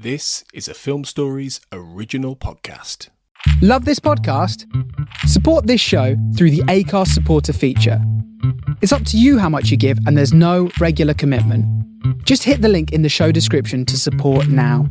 This is a Film Stories original podcast. Love this podcast? Support this show through the Acast supporter feature. It's up to you how much you give and there's no regular commitment. Just hit the link in the show description to support now.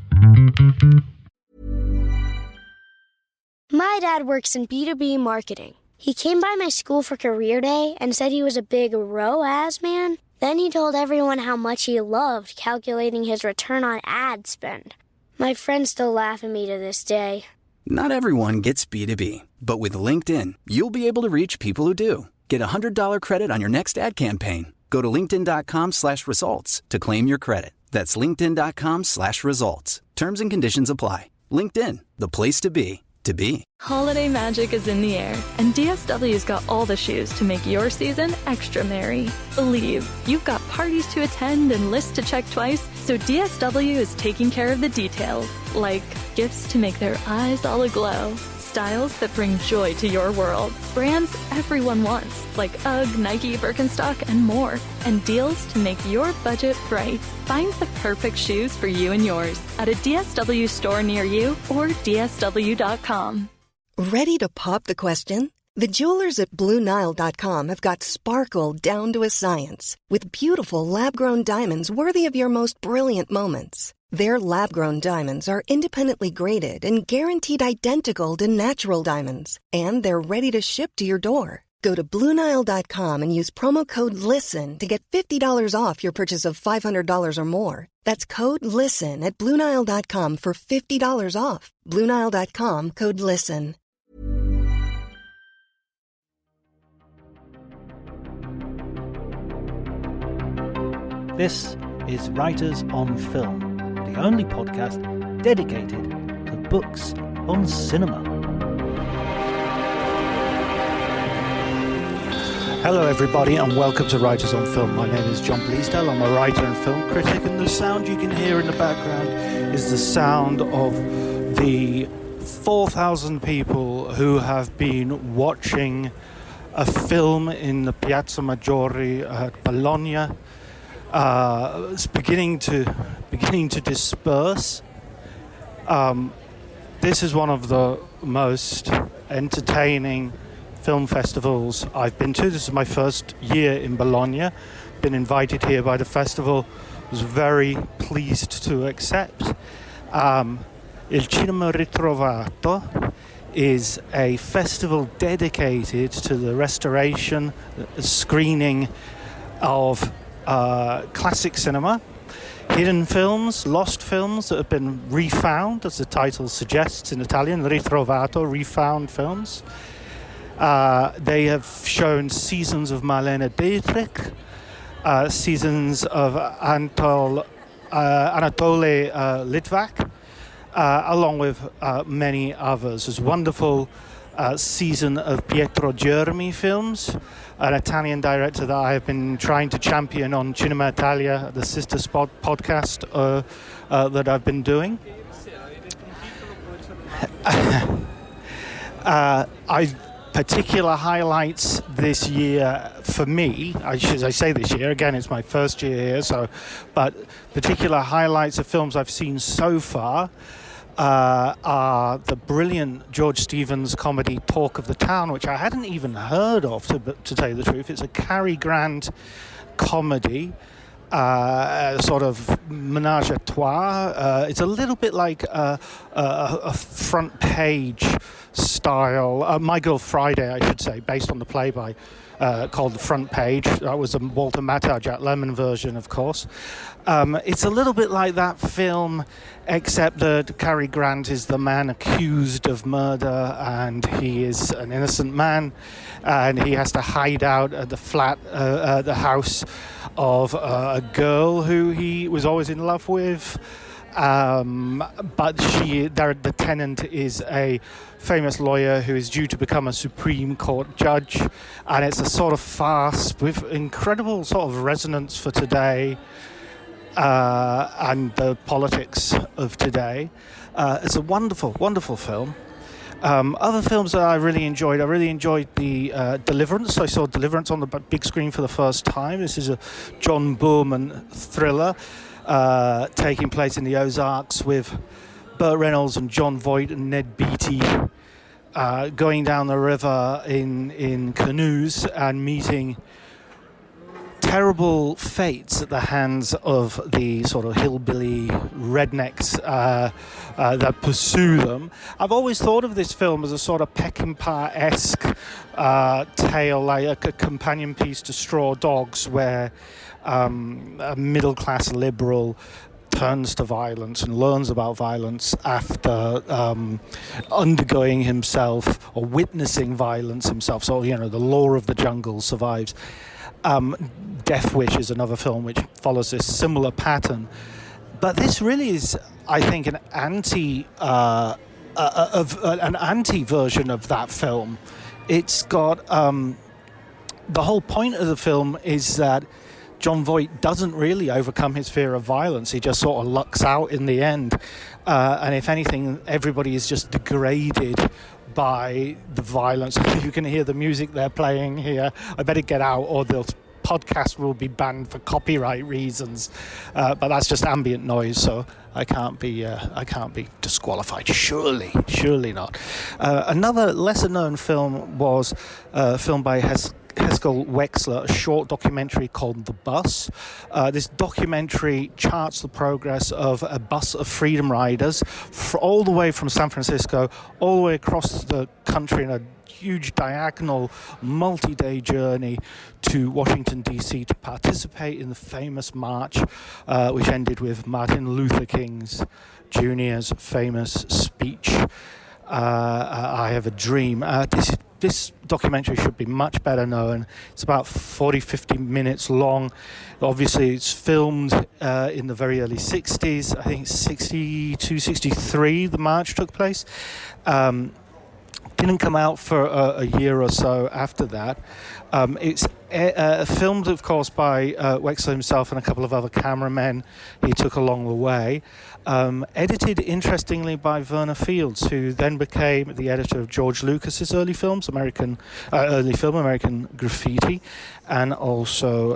My dad works in B2B marketing. He came by my school for career day and said he was a big ROAS man. Then he told everyone how much he loved calculating his return on ad spend. My friends still laugh at me to this day. Not everyone gets B2B, but with LinkedIn, you'll be able to reach people who do. Get a $100 credit on your next ad campaign. Go to linkedin.com/results to claim your credit. That's linkedin.com/results. Terms and conditions apply. LinkedIn, the place to be, to be. Holiday magic is in the air, and DSW's got all the shoes to make your season extra merry. Believe, you've got parties to attend and lists to check twice, so DSW is taking care of the details, like gifts to make their eyes all aglow, styles that bring joy to your world, brands everyone wants, like UGG, Nike, Birkenstock, and more, and deals to make your budget bright. Find the perfect shoes for you and yours at a DSW store near you or dsw.com. Ready to pop the question? The jewelers at BlueNile.com have got sparkle down to a science with beautiful lab-grown diamonds worthy of your most brilliant moments. Their lab-grown diamonds are independently graded and guaranteed identical to natural diamonds, and they're ready to ship to your door. Go to BlueNile.com and use promo code LISTEN to get $50 off your purchase of $500 or more. That's code LISTEN at BlueNile.com for $50 off. BlueNile.com, code LISTEN. This is Writers on Film, the only podcast dedicated to books on cinema. Hello everybody and welcome to Writers on Film. My name is John Bleasdale. I'm a writer and film critic, and the sound you can hear in the background is the sound of the 4,000 people who have been watching a film in the Piazza Maggiore at Bologna. It's beginning to disperse. This is one of the most entertaining film festivals I've been to. This is my first year in Bologna. Been invited here by the festival. Was very pleased to accept. Il Cinema Ritrovato is a festival dedicated to the restoration, screening of classic cinema, hidden films, lost films that have been refound, as the title suggests in Italian, Ritrovato, refound films. They have shown seasons of Marlene Dietrich, seasons of Anatole Litvak, along with many others. There's a wonderful season of Pietro Germi films, an Italian director that I have been trying to champion on Cinema Italia, the sister podcast that I've been doing. Particular highlights this year for me, I say this year, again it's my first year here, but particular highlights of films I've seen so far are the brilliant George Stevens comedy Talk of the Town, which I hadn't even heard of, to tell you the truth. It's a Cary Grant comedy, sort of menage a trois. It's a little bit like a front page style, My Girl Friday, I should say, based on the play by called The Front Page. That was a Walter Matthau, Jack Lemmon version, of course. It's a little bit like that film, except that Cary Grant is the man accused of murder, and he is an innocent man, and he has to hide out at the flat, the house of a girl who he was always in love with. But the tenant is a famous lawyer who is due to become a Supreme Court judge, and it's a sort of farce with incredible sort of resonance for today and the politics of today. It's a wonderful, wonderful film. Other films that I really enjoyed the Deliverance. I saw Deliverance on the big screen for the first time. This is a John Boorman thriller. taking place in the Ozarks with Burt Reynolds and Jon Voight and Ned Beatty going down the river in canoes and meeting terrible fates at the hands of the sort of hillbilly rednecks that pursue them. I've always thought of this film as a sort of Peckinpah-esque tale, like a companion piece to Straw Dogs, where a middle-class liberal turns to violence and learns about violence after undergoing himself or witnessing violence himself. So, the law of the jungle survives. Death Wish is another film which follows this similar pattern, but this really is, I think, an anti version of that film. It's got the whole point of the film is that Jon Voight doesn't really overcome his fear of violence. He just sort of lucks out in the end, and if anything, everybody is just degraded by the violence. You can hear the music they're playing here. I better get out, or the podcast will be banned for copyright reasons. But that's just ambient noise, so I can't be disqualified. Surely not. Another lesser-known film was a film by Haskell Wexler, a short documentary called The Bus. This documentary charts the progress of a bus of freedom riders all the way from San Francisco, all the way across the country in a huge diagonal multi-day journey to Washington, D.C. to participate in the famous march, which ended with Martin Luther King Jr.'s famous speech, I Have a Dream. This documentary should be much better known. It's about 40-50 minutes long. Obviously, it's filmed in the very early 60s. I think 62, 63, the march took place. Didn't come out for a year or so after that. It's filmed, of course, by Wexler himself and a couple of other cameramen he took along the way. Edited, interestingly, by Verna Fields, who then became the editor of George Lucas's early film, American Graffiti, and also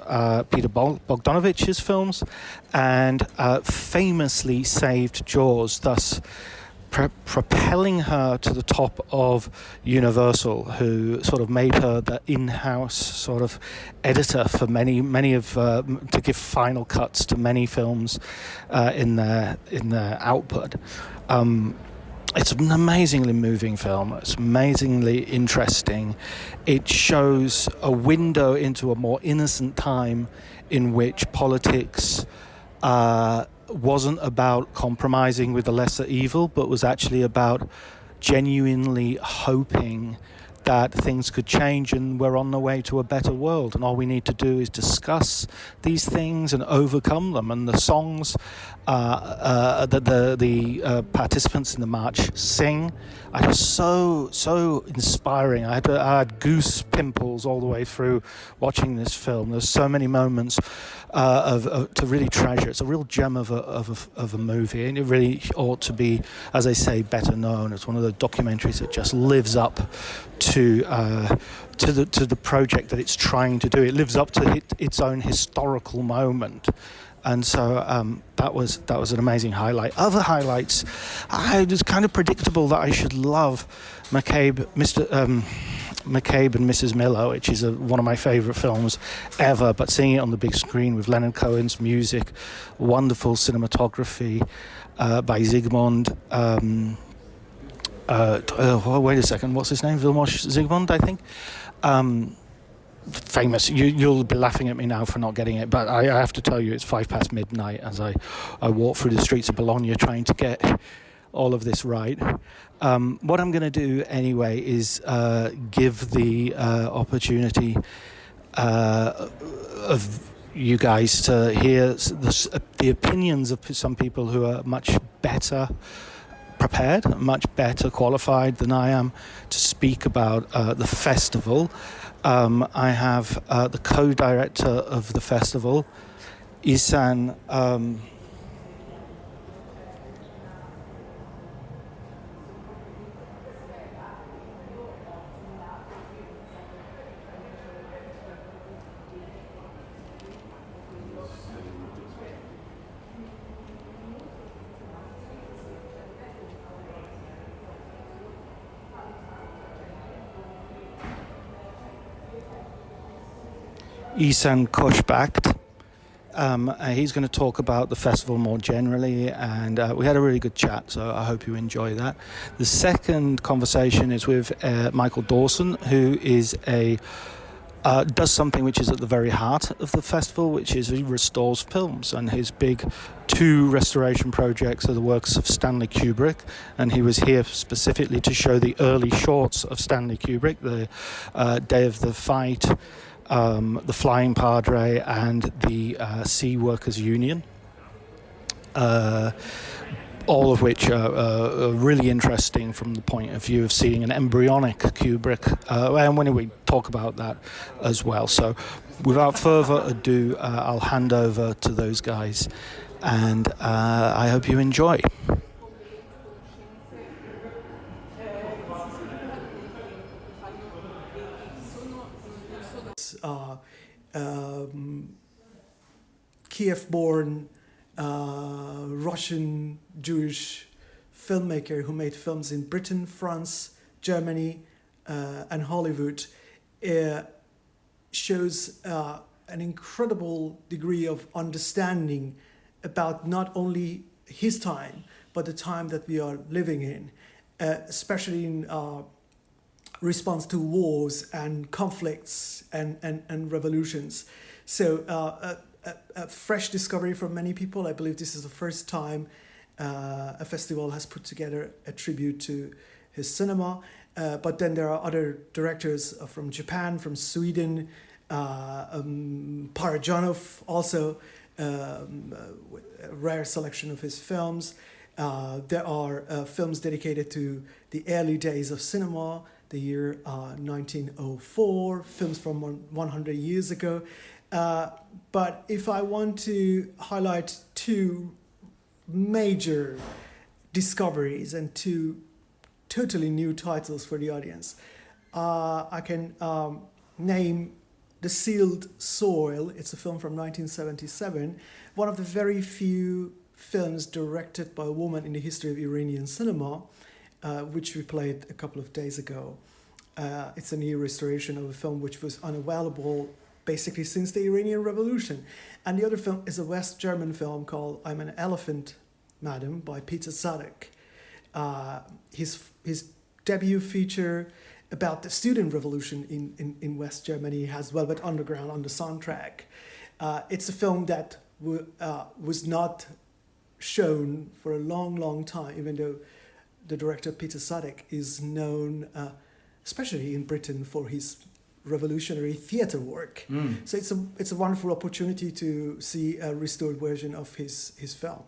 Peter Bogdanovich's films, and famously saved Jaws, thus propelling her to the top of Universal, who sort of made her the in-house sort of editor for many of to give final cuts to many films in their output. It's an amazingly moving film. It's amazingly interesting. It shows a window into a more innocent time in which politics wasn't about compromising with the lesser evil, but was actually about genuinely hoping that things could change and we're on the way to a better world, and all we need to do is discuss these things and overcome them. And the songs that the participants in the march sing are just so inspiring. I had goose pimples all the way through watching this film. There's so many moments to really treasure. It's a real gem of a movie, and it really ought to be, as I say, better known. It's one of the documentaries that just lives up to the project that it's trying to do. It lives up to its own historical moment. And so that was an amazing highlight. Other highlights, it was kind of predictable that I should love McCabe and Mrs. Miller, which is one of my favorite films ever, but seeing it on the big screen with Leonard Cohen's music, wonderful cinematography by Zygmunt. Wait a second, what's his name? Vilmos Zsigmond, I think. Famous. You'll be laughing at me now for not getting it, but I have to tell you, it's 5 past midnight as I walk through the streets of Bologna trying to get all of this right. What I'm going to do anyway is give the opportunity of you guys to hear the opinions of some people who are much better prepared, much better qualified than I am to speak about the festival. I have the co-director of the festival, Isan. Isan Koshbakt. He's going to talk about the festival more generally, and we had a really good chat, so I hope you enjoy that. The second conversation is with Michael Dawson, who is does something which is at the very heart of the festival, which is he restores films, and his big 2 restoration projects are the works of Stanley Kubrick, and he was here specifically to show the early shorts of Stanley Kubrick, the Day of the Fight, the Flying Padre, and the Sea Workers Union, all of which are really interesting from the point of view of seeing an embryonic Kubrick, and when we talk about that as well. So without further ado, I'll hand over to those guys, and I hope you enjoy. Kiev-born Russian Jewish filmmaker who made films in Britain, France, Germany, and Hollywood, shows an incredible degree of understanding about not only his time, but the time that we are living in, especially in response to wars and conflicts and revolutions. So a fresh discovery for many people. I believe this is the first time a festival has put together a tribute to his cinema. But then there are other directors from Japan, from Sweden, Parajanov also, a rare selection of his films. There are films dedicated to the early days of cinema, the year 1904, films from 100 years ago. But if I want to highlight 2 major discoveries and 2 totally new titles for the audience, I can name The Sealed Soil. It's a film from 1977, one of the very few films directed by a woman in the history of Iranian cinema, which we played a couple of days ago. It's a new restoration of a film which was unavailable basically since the Iranian Revolution. And the other film is a West German film called I'm an Elephant, Madam, by Peter Zadek. His debut feature about the student revolution in West Germany has Velvet Underground on the soundtrack. It's a film that was not shown for a long, long time, even though the director Peter Zadek is known, especially in Britain, for his revolutionary theatre work. So it's a wonderful opportunity to see a restored version of his film.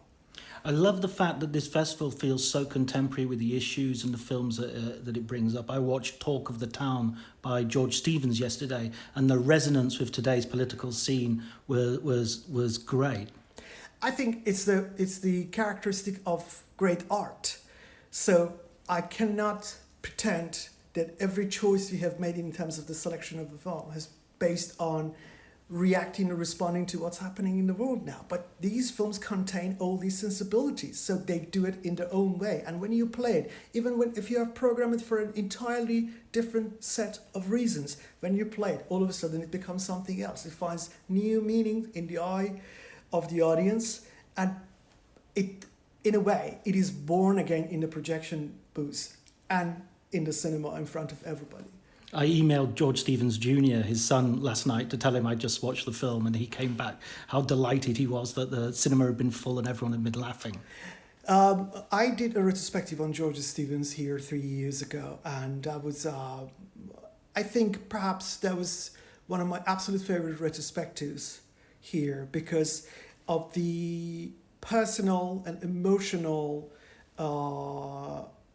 I love the fact that this festival feels so contemporary with the issues and the films that it brings up. I watched Talk of the Town by George Stevens yesterday, and the resonance with today's political scene was great. I think it's the characteristic of great art. So I cannot pretend that every choice we have made in terms of the selection of the film is based on reacting or responding to what's happening in the world now. But these films contain all these sensibilities, so they do it in their own way. And when you play it, if you have programmed it for an entirely different set of reasons, when you play it, all of a sudden it becomes something else. It finds new meaning in the eye of the audience, and it, in a way, it is born again in the projection booth and in the cinema in front of everybody. I emailed George Stevens Jr., his son, last night to tell him I just watched the film, and he came back how delighted he was that the cinema had been full and everyone had been laughing. I did a retrospective on George Stevens here 3 years ago, and that was, I think perhaps that was one of my absolute favorite retrospectives here because of the personal and emotional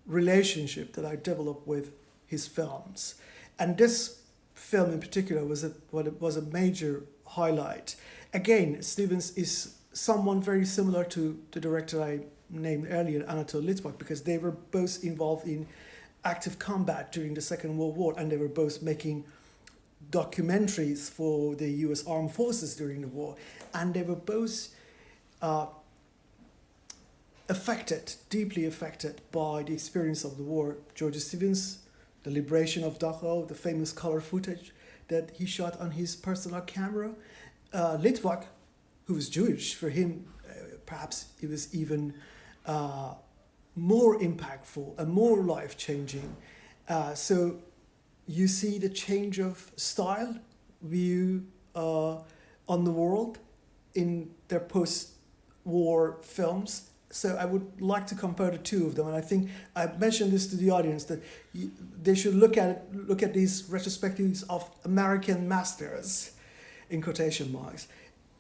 relationship that I developed with his films. And this film in particular was a major highlight. Again, Stevens is someone very similar to the director I named earlier, Anatol Litvak, because they were both involved in active combat during the Second World War, and they were both making documentaries for the US Armed Forces during the war. And they were both deeply affected by the experience of the war. George Stevens, the liberation of Dachau, the famous color footage that he shot on his personal camera. Litvak, who was Jewish, for him, perhaps it was even more impactful and more life-changing. So you see the change of style, view on the world in their post-war films. So I would like to compare the two of them, and I think I mentioned this to the audience that they should look at these retrospectives of American masters, in quotation marks,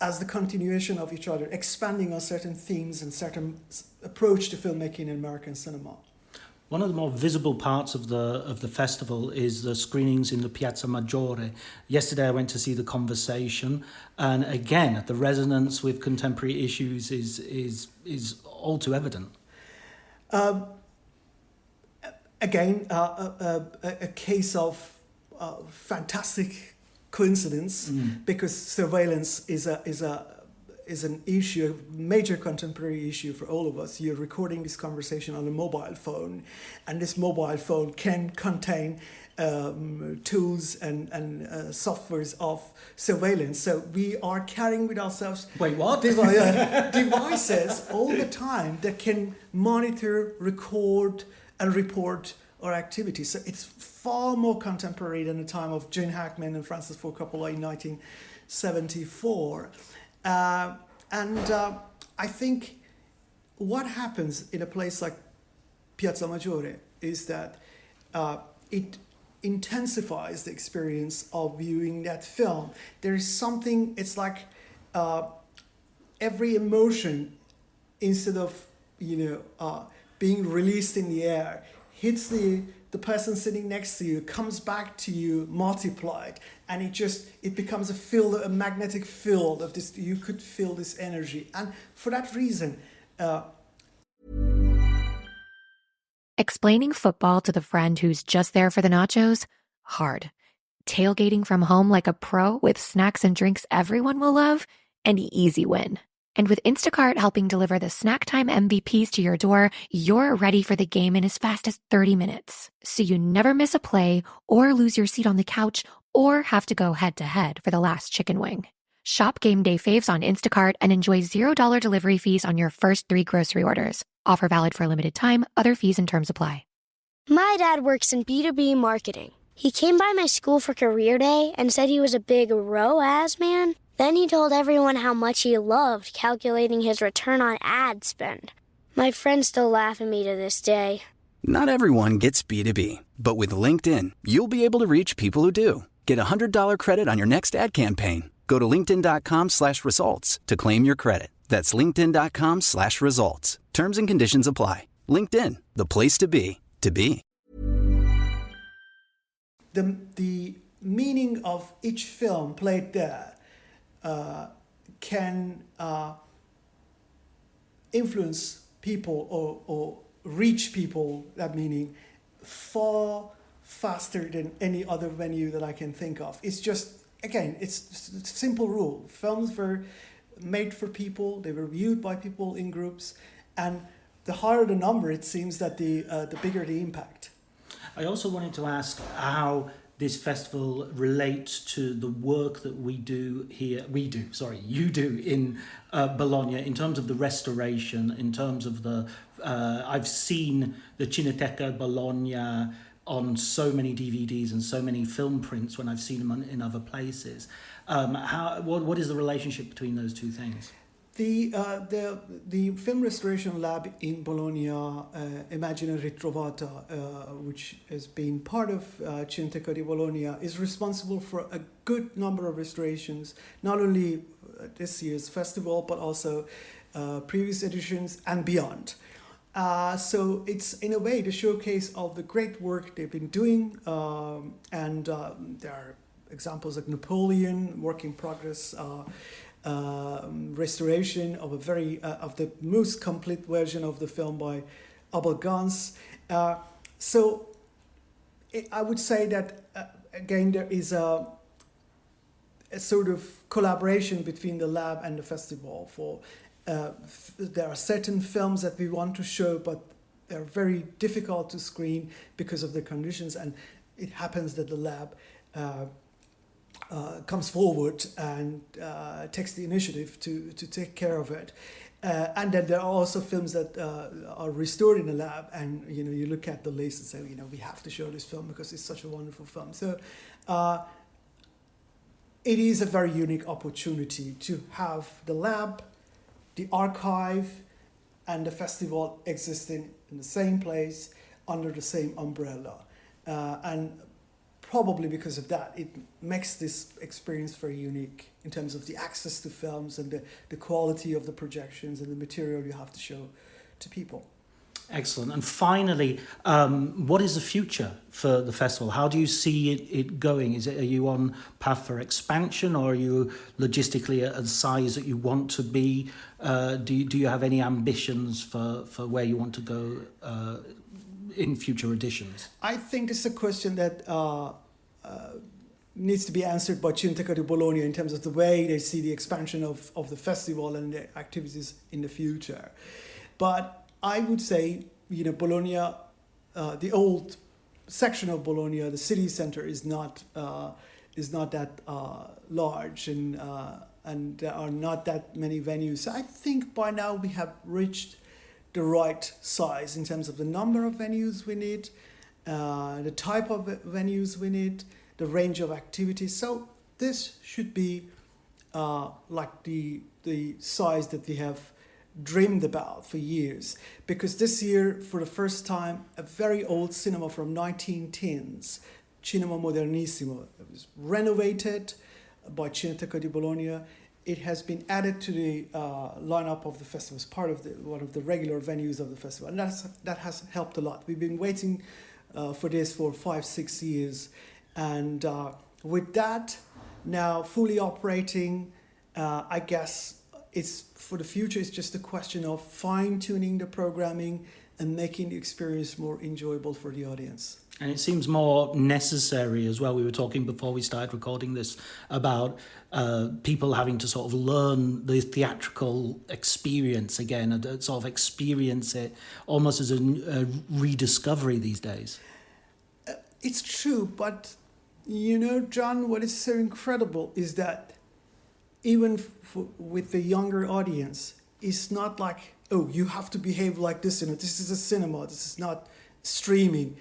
as the continuation of each other, expanding on certain themes and certain approach to filmmaking in American cinema. One of the more visible parts of the festival is the screenings in the Piazza Maggiore. Yesterday I went to see The Conversation, and again the resonance with contemporary issues is all too evident. Again, a case of fantastic coincidence, because surveillance is an issue, a major contemporary issue for all of us. You're recording this conversation on a mobile phone, and this mobile phone can contain tools and softwares of surveillance. So we are carrying with ourselves devices all the time that can monitor, record, and report our activities. So it's far more contemporary than the time of Gene Hackman and Francis Ford Coppola in 1974. I think what happens in a place like Piazza Maggiore is that it intensifies the experience of viewing that film. There is something, it's like every emotion, instead of being released in the air, hits the person sitting next to you, comes back to you multiplied, and it becomes a magnetic field of this. You could feel this energy, and for that reason, explaining football to the friend who's just there for the nachos? Hard. Tailgating from home like a pro with snacks and drinks everyone will love? An easy win. And with Instacart helping deliver the snack time MVPs to your door, you're ready for the game in as fast as 30 minutes. So you never miss a play or lose your seat on the couch or have to go head-to-head for the last chicken wing. Shop Game Day Faves on Instacart and enjoy $0 delivery fees on your first 3 grocery orders. Offer valid for a limited time. Other fees and terms apply. My dad works in B2B marketing. He came by my school for career day and said he was a big ROAS man. Then he told everyone how much he loved calculating his return on ad spend. My friends still laugh at me to this day. Not everyone gets B2B, but with LinkedIn, you'll be able to reach people who do. Get a $100 credit on your next ad campaign. Go to linkedin.com/results to claim your credit. That's linkedin.com/results. Terms and conditions apply. LinkedIn, the place to be, to be. The meaning of each film played there can influence people or reach people, that meaning, far faster than any other venue that I can think of. It's just, again, it's a simple rule. Films were made for people, they were viewed by people in groups, and the higher the number, it seems that the bigger the impact. I also wanted to ask how this festival relates to the work that you do in Bologna, in terms of the restoration, in terms of I've seen the Cineteca Bologna on so many DVDs and so many film prints when I've seen them in other places. What is the relationship between those two things? The film restoration lab in Bologna, Immagine Ritrovato, which has been part of Cineteca di Bologna, is responsible for a good number of restorations, not only this year's festival, but also previous editions and beyond. So it's, in a way, the showcase of the great work they've been doing, and there are examples like Napoleon, work in progress, restoration of of the most complete version of the film by Abel Gans. So I would say that again there is a sort of collaboration between the lab and the festival. There are certain films that we want to show, but they're very difficult to screen because of the conditions, and it happens that the lab comes forward and takes the initiative to take care of it. And then there are also films that are restored in the lab, and you look at the list and say, we have to show this film because it's such a wonderful film. So it is a very unique opportunity to have the lab, the archive, and the festival existing in the same place under the same umbrella. And probably because of that, it makes this experience very unique in terms of the access to films and the quality of the projections and the material you have to show to people. Excellent. And finally, what is the future for the festival? How do you see it going? Are you on path for expansion, or are you logistically at the size that you want to be? Do you have any ambitions for where you want to go in future editions? I think this is a question that needs to be answered by Cineteca di Bologna in terms of the way they see the expansion of the festival and the activities in the future. But I would say, Bologna, the old section of Bologna, the city center, is not that large, and there are not that many venues. So I think by now we have reached the right size in terms of the number of venues we need, the type of venues we need, the range of activities. So this should be like the size that we have dreamed about for years, because this year, for the first time, a very old cinema from 1910s, Cinema Modernissimo, it was renovated by Cineteca di Bologna. It has been added to the lineup of the festival as part of one of the regular venues of the festival, and that has helped a lot. We've been waiting for this for 5-6 years, and with that now fully operating, I guess it's for the future. It's just a question of fine-tuning the programming and making the experience more enjoyable for the audience. And it seems more necessary as well. We were talking before we started recording this about people having to sort of learn the theatrical experience again, and sort of experience it almost as a rediscovery these days. It's true, but John, what is so incredible is that even with the younger audience, it's not like, oh, you have to behave like this. This is a cinema. This is not streaming.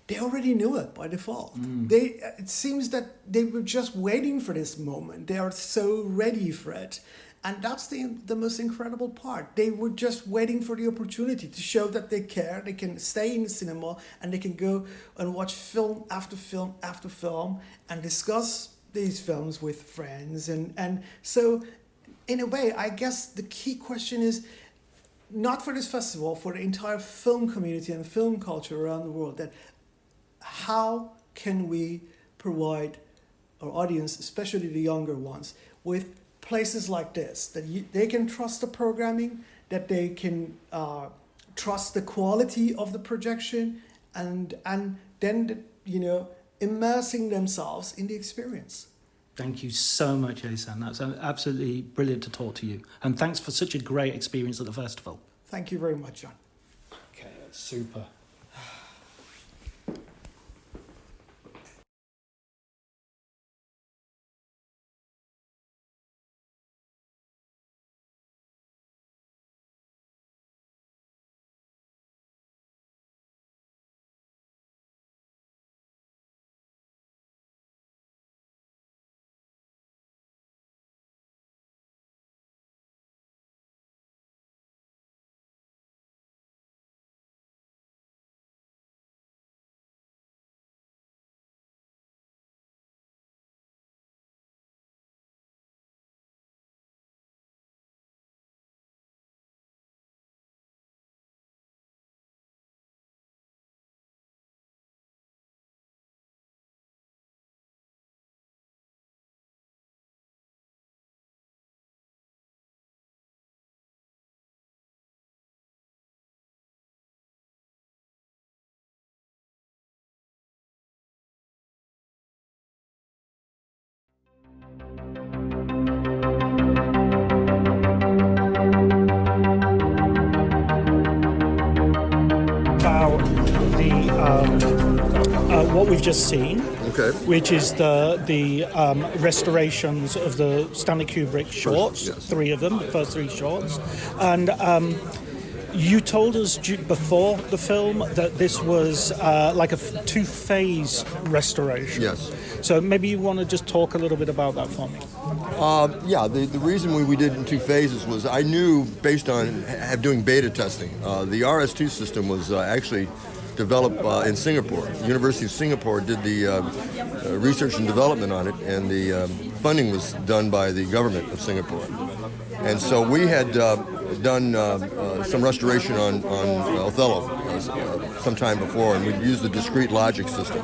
They already knew it by default. It seems that they were just waiting for this moment. They are so ready for it. And that's the most incredible part. They were just waiting for the opportunity to show that they care. They can stay in the cinema and they can go and watch film after film after film and discuss these films with friends. And so, in a way, I guess the key question is, not for this festival, for the entire film community and film culture around the world, that how can we provide our audience, especially the younger ones, with places like this, that they can trust the programming, that they can trust the quality of the projection, and then immersing themselves in the experience. Thank you so much, Ehsan. That's absolutely brilliant to talk to you. And thanks for such a great experience at the festival. Thank you very much, John. Okay, that's super. What we've just seen Okay. which is the restorations of the Stanley Kubrick shorts, Yes. 3 of them, the first 3 shorts. And you told us before the film that this was like a 2-phase restoration. Yes. So maybe you want to just talk a little bit about that for me. Yeah, the reason we did it in 2 phases was I knew, based on doing beta testing, the RS2 system was actually developed in Singapore. The University of Singapore did the research and development on it, and the funding was done by the government of Singapore. And so we had done some restoration on Othello some time before, and we'd used the discrete logic system.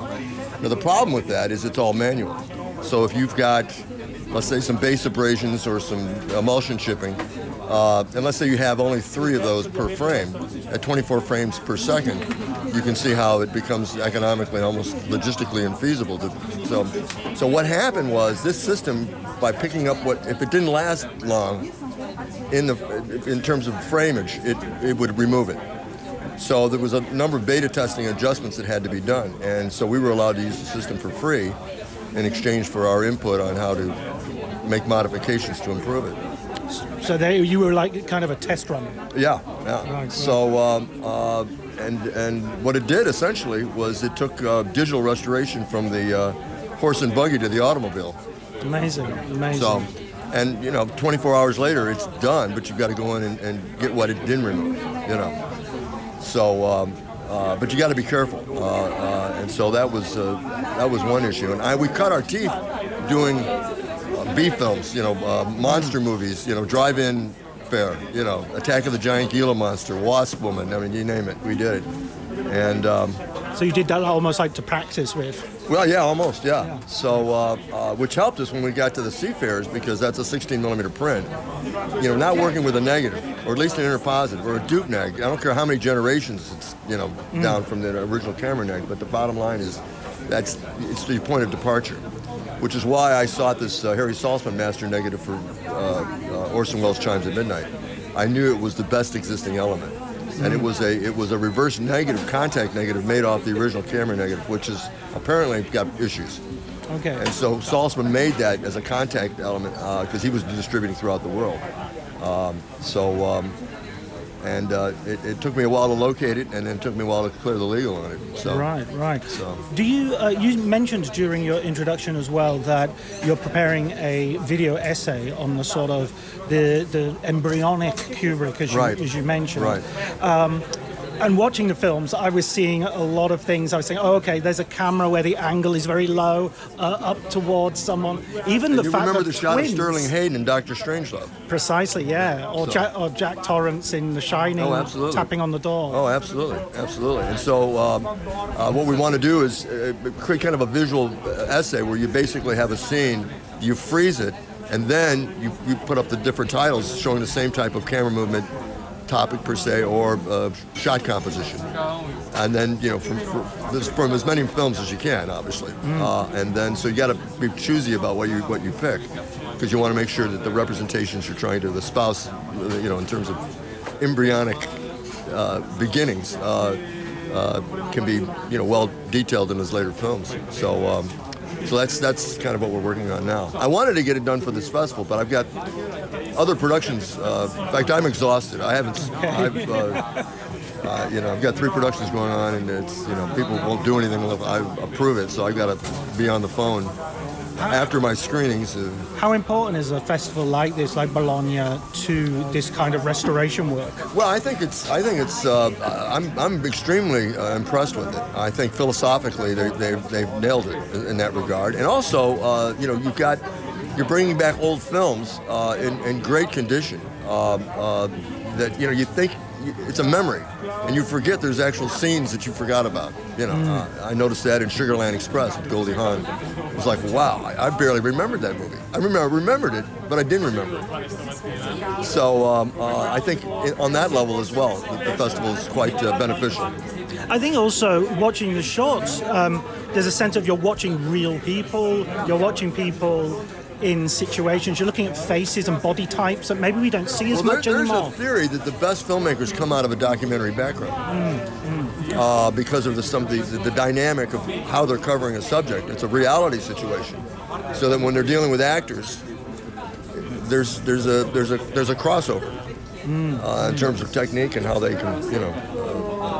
Now the problem with that is it's all manual. So if you've got, let's say, some base abrasions or some emulsion chipping, and let's say you have only 3 of those per frame, at 24 frames per second, you can see how it becomes economically, almost logistically infeasible. So what happened was this system, by picking up if it didn't last long, in terms of frameage, it would remove it. So there was a number of beta testing adjustments that had to be done, and so we were allowed to use the system for free in exchange for our input on how to make modifications to improve it. So you were like kind of a test run. Yeah. Right. So and what it did essentially was it took digital restoration from the horse and buggy to the automobile. Amazing. So, and 24 hours later it's done, but you've got to go in and get what it didn't remove. So, but you got to be careful, and so that was one issue. And we cut our teeth doing B films, monster movies, drive-in fare, Attack of the Giant Gila Monster, Wasp Woman. I mean, you name it, we did it. And so you did that almost like to practice with. Well, yeah, almost, yeah. So, which helped us when we got to the Seafarers, because that's a 16 millimeter print. Not working with a negative, or at least an interpositive, or a Duke neg. I don't care how many generations it's, down from the original camera neg, but the bottom line is it's the point of departure, which is why I sought this Harry Saltzman master negative for Orson Welles' Chimes at Midnight. I knew it was the best existing element. And it was a reverse negative, contact negative, made off the original camera negative, which is apparently got issues. Okay. And so Saltzman made that as a contact element because he was distributing throughout the world. It took me a while to locate it, and then it took me a while to clear the legal on it. So, Right. So. Do you mentioned during your introduction as well that you're preparing a video essay on the sort of the embryonic Kubrick, as you mentioned. Right. And watching the films, I was seeing a lot of things. I was saying, okay, there's a camera where the angle is very low, up towards someone. Even the you fact remember that the shot twins, of Sterling Hayden in Dr. Strangelove? Precisely, yeah. Or Jack Torrance in The Shining, tapping on the door. Oh, absolutely. And so what we want to do is create kind of a visual essay where you basically have a scene, you freeze it, and then you put up the different titles showing the same type of camera movement, topic per se, or shot composition, and then from as many films as you can, obviously, and then so you got to be choosy about what you pick, because you want to make sure that the representations you're trying to espouse, in terms of embryonic beginnings, can be well detailed in his later films. So that's kind of what we're working on now. I wanted to get it done for this festival, but I've got other productions. In fact, I'm exhausted. I've got 3 productions going on, and it's people won't do anything unless I approve it. So I've got to be on the phone after my screenings. How important is a festival like this, like Bologna, to this kind of restoration work? Well, I think it's. I'm extremely impressed with it. I think philosophically they've nailed it in that regard. And also, you're bringing back old films in great condition that you think it's a memory, and you forget there's actual scenes that you forgot about. I noticed that in Sugarland Express with Goldie Hawn. It was like, wow, I barely remembered that movie. I remembered it, but I didn't remember it. So I think on that level as well, the festival is quite beneficial. I think also watching the shorts, there's a sense of you're watching real people. You're watching people in situations. You're looking at faces and body types that maybe we don't see as much there's anymore. There's a theory that the best filmmakers come out of a documentary background because of the dynamic of how they're covering a subject. It's a reality situation, so that when they're dealing with actors, there's a crossover in terms of technique and how they can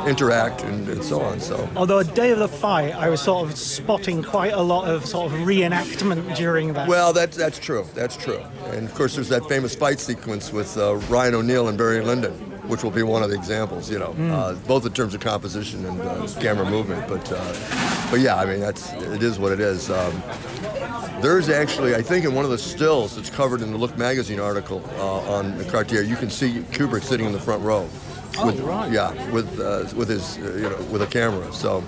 interact and so on. So, although a day of the fight, I was sort of spotting quite a lot of sort of reenactment during that. Well, that's true. That's true. And of course, there's that famous fight sequence with Ryan O'Neal and Barry Lyndon, which will be one of the examples. Both in terms of composition and camera movement. But yeah, I mean, it is what it is. There's actually, I think, in one of the stills that's covered in the Look magazine article on the Cartier, you can see Kubrick sitting in the front row. Right. Yeah, with his with a camera. So,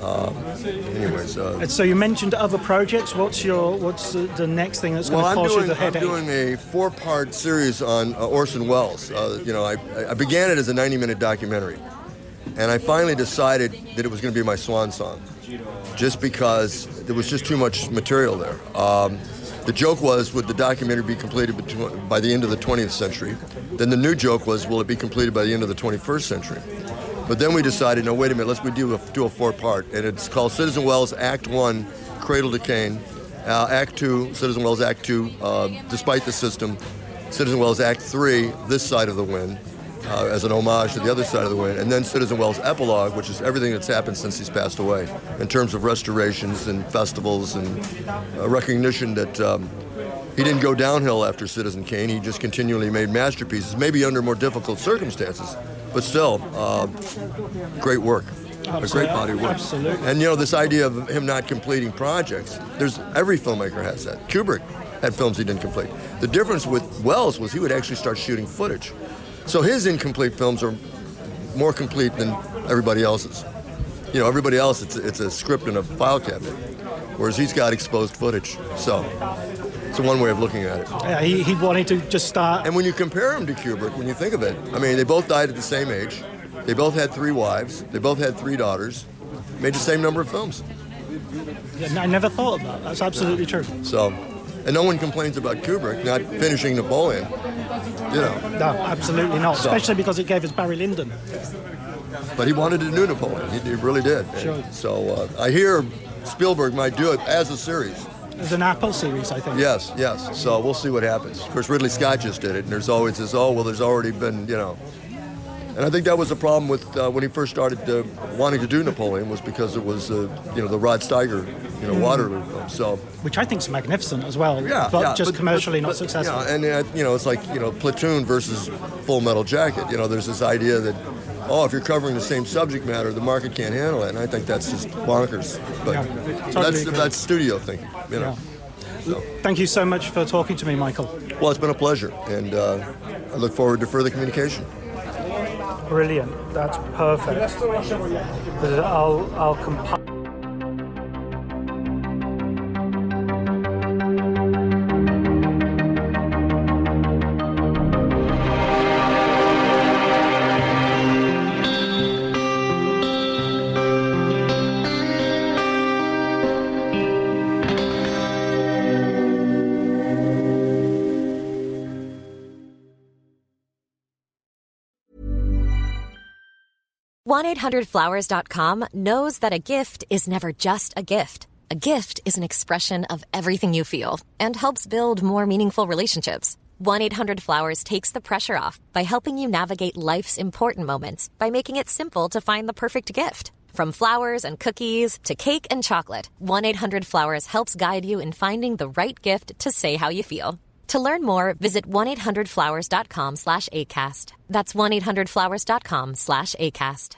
anyways. So you mentioned other projects. What's the next thing that's going to cause you the headache? I'm doing a 4-part series on Orson Welles. I began it as a 90-minute documentary, and I finally decided that it was going to be my swan song, just because there was just too much material there. The joke was, would the documentary be completed by the end of the 20th century? Then the new joke was, will it be completed by the end of the 21st century? But then we decided, no, wait a minute, let's do a 4-part. And it's called Citizen Welles Act 1, Cradle to Cane. Act 2, Citizen Welles Act 2, Despite the System. Citizen Welles Act 3, This Side of the Wind, as an homage to the other side of the wind. And then Citizen Welles Epilogue, which is everything that's happened since he's passed away, in terms of restorations and festivals and recognition that he didn't go downhill after Citizen Kane. He just continually made masterpieces, maybe under more difficult circumstances, but still, great work. A great body of work. Absolutely. And this idea of him not completing projects, every filmmaker has that. Kubrick had films he didn't complete. The difference with Welles was he would actually start shooting footage. So his incomplete films are more complete than everybody else's. Everybody else, it's a script in a file cabinet, whereas he's got exposed footage. So it's one way of looking at it. Yeah, he wanted to just start. And when you compare him to Kubrick, when you think of it, I mean, they both died at the same age. They both had 3 wives. They both had 3 daughters. Made the same number of films. Yeah, I never thought of that. That's absolutely true. So, and no one complains about Kubrick not finishing Napoleon. No, absolutely not. So, especially because it gave us Barry Lyndon. But he wanted to do Napoleon. He really did. Sure. So I hear Spielberg might do it as a series. As an Apple series, I think. Yes. So we'll see what happens. Of course, Ridley Scott just did it, and there's always this, there's already been, And I think that was the problem with when he first started wanting to do Napoleon, was because it was, the Rod Steiger, Waterloo film. So, which I think is magnificent as well, but just commercially not successful. And it's like Platoon versus Full Metal Jacket. There's this idea that, if you're covering the same subject matter, the market can't handle it, and I think that's just bonkers. But that's studio thinking. So. Thank you so much for talking to me, Michael. Well, it's been a pleasure, and I look forward to further communication. Brilliant. That's perfect. I'll compile. $1-800-Flowers.com knows that a gift is never just a gift. A gift is an expression of everything you feel and helps build more meaningful relationships. 1-800-Flowers takes the pressure off by helping you navigate life's important moments by making it simple to find the perfect gift. From flowers and cookies to cake and chocolate, 1-800-Flowers helps guide you in finding the right gift to say how you feel. To learn more, visit 1-800-Flowers.com/ACAST. That's 1-800-Flowers.com/ACAST.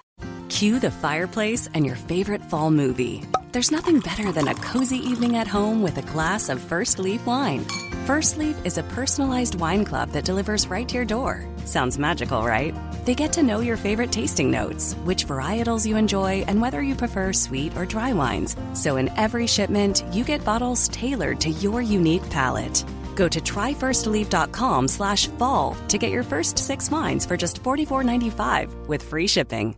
Cue the fireplace and your favorite fall movie. There's nothing better than a cozy evening at home with a glass of First Leaf wine. First Leaf is a personalized wine club that delivers right to your door. Sounds magical, right? They get to know your favorite tasting notes, which varietals you enjoy, and whether you prefer sweet or dry wines. So in every shipment, you get bottles tailored to your unique palate. Go to tryfirstleaf.com/fall to get your first 6 wines for just $44.95 with free shipping.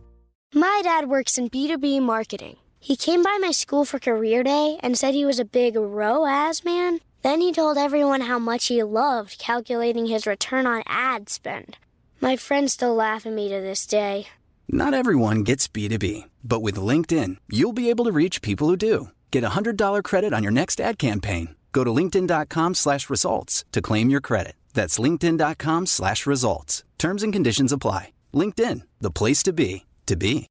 My dad works in B2B marketing. He came by my school for career day and said he was a big ROAS man. Then he told everyone how much he loved calculating his return on ad spend. My friends still laugh at me to this day. Not everyone gets B2B, but with LinkedIn, you'll be able to reach people who do. Get a $100 credit on your next ad campaign. Go to linkedin.com/results to claim your credit. That's linkedin.com/results. Terms and conditions apply. LinkedIn, the place to be, to be.